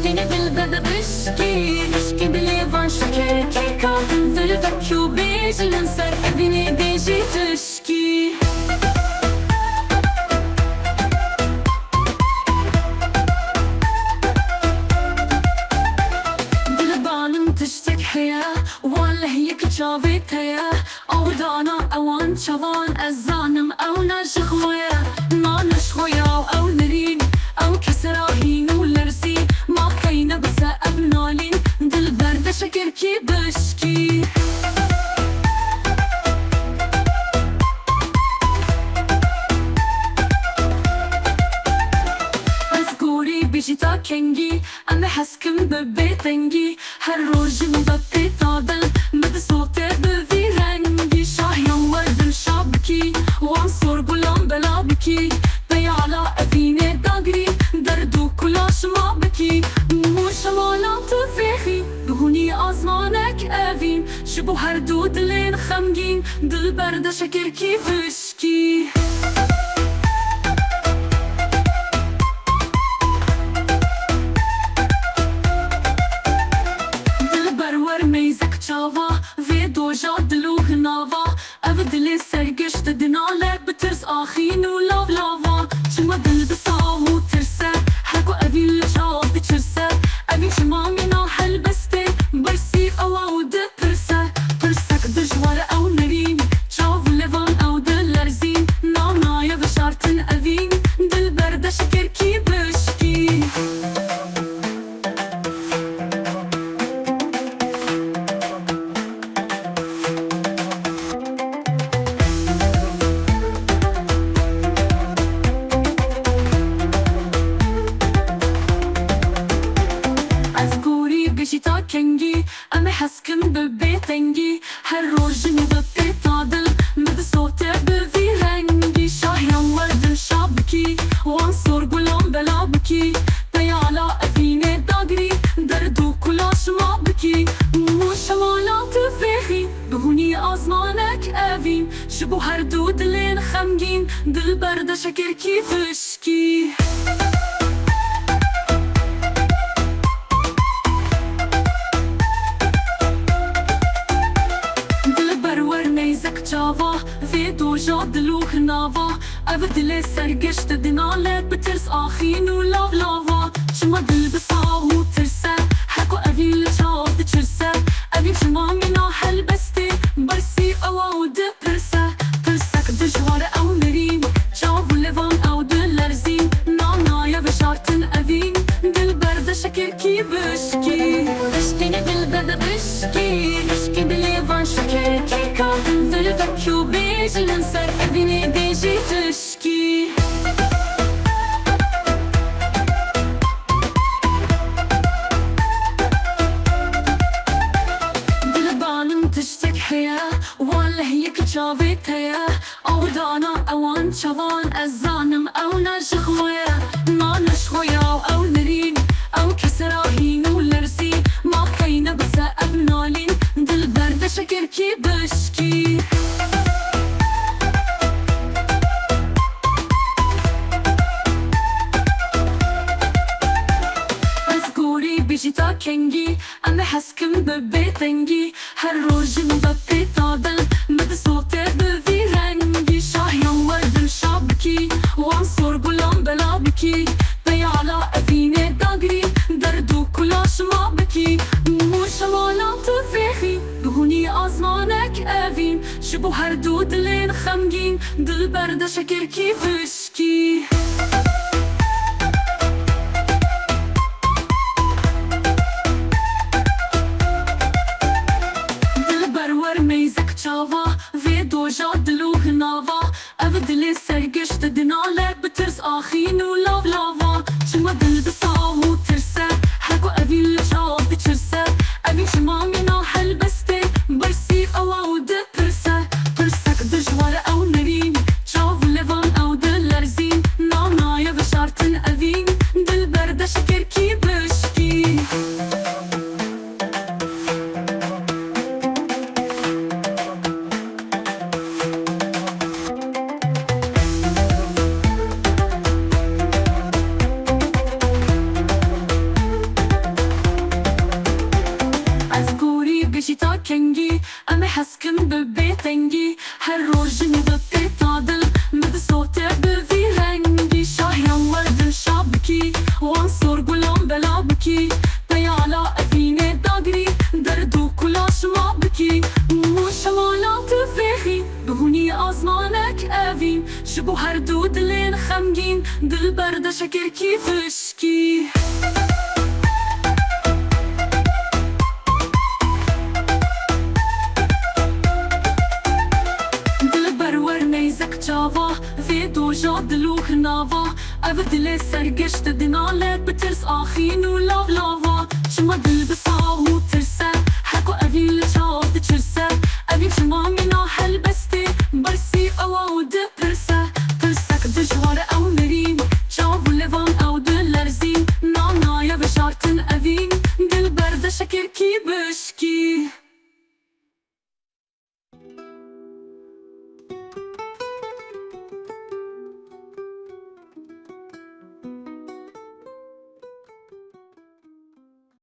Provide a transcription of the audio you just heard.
Beni bilbede bişki bilivan şeker keka Zülfek şu bejilin ser evini beji tışki Dilbanın tıştık heye Vallahi yek çavit heye Avdana avan çavan ezanım Av naşıkhwaya Ma naşkhwaya Av nerin Av kesrahin ولرسي ما كاينة بس أبنالين دل برد شكر كي بشكي أذكوري بيجيتا كنجي أنا حسكم ببيتنجي هالروج مبطي طادل مد صوتي بذي رنجي شاهيان ورد شابكي وانصور بلان بلابكي بي على أفيني داقري دردو كلاش ما بكي مو شمالات تفيخي بهوني أزمانك أفين شبو هردو دلين خمجين دل برد شكر كي بشكي دل برور ميزك چاوا في دوجا دلو هناوا أف دلي سرگشت دنالك بترس آخين و لاف لافا شما دل بساو ترسه هكو أفين لجاو بچرسه أفين شما منا حل بسته برسي أواو ده پرسه پرسك دجوار أو نرين چاو لفان أو دل لرزين نانايا بشارتن أفين دل برد شكر كي بشكي بيجيتا كنجي أنا حسكن ببيتنجي هالروج مبطي طادل مد صوتي بذي رنجي شاهيان ورد شابكي وانصور قلان بلابكي بي على أفيني داقري دردو كلاش ما بكي مو شمالات فيخي بهوني أزمانك أفين شبو هردو دلين خمجين دل برد شكر كي بشكي چاوا في دوجا دلو خناوا أبدلي سرگشت دنالك بترس آخين و لاف لافا شما دل بساو ترسه حكو أفين لجاو دچرسه أفين شما منا حل بسته برسي أواو ده پرسه پرسك دجوار أو نرين چاو لفان أو دل لرزين نانايا بشارتن أفين دل برد شكر كي بشكي بشكيني بالبدا بشكي بليفان شكر كيكا زلفك شو بيجلن سر أفيني بيجي تشكي دلبانم تشتك هيا والله يك چاويت هيا أو دانا أوان چوان أزانم أو نشخويا ما نشخويا أو نرين أو كسراهين ولرسي ما كاينة بس أبنالين دل برد شكر كي بشكي أذكوري بيجيتا كنجي أنا حسكم ببيتنجي هالروج مبطي طادل مد صوتي بذي رنجي شاهيان ورد شابكي وانصور قلان بلابكي بي على أفيني داقري دردو كلاش ما بكي مو شمالات فيخي بهوني أزمانك أفين شبو هردو دلين خمجين دل برد شكر كي بشكي دل برور ميزك چاوا في دوجا دلو هناوا أبدلي سرگشت دنالك بترس آخين و لاف لافا شما دل بساو ترسه حكو أفين لجاو دچرسه أفين شما منا حل بسته برسي أواو ده پرسه پرسك دجوار أو نرين چاو لفان أو دل لرزين نانايا بشارتن أفين دل برد شكر كي بشكي ببيتنگی هر روژنی وقتی تادل مد صوت بوی رنگی شاهیان ورد شابکی وان سرگلام بلا بکی دیالا افینه داگری دردو کلاش ما بکی و شمالات فیخی بهونی آزمانک اویم شبو هر دو دلین خمگین دل برد شکر کی فشکی جاوا في دوجا دلوخ نافا أبدل سرقشت دينالك بترس آخين ولاف لافا شما دل بصاو ترس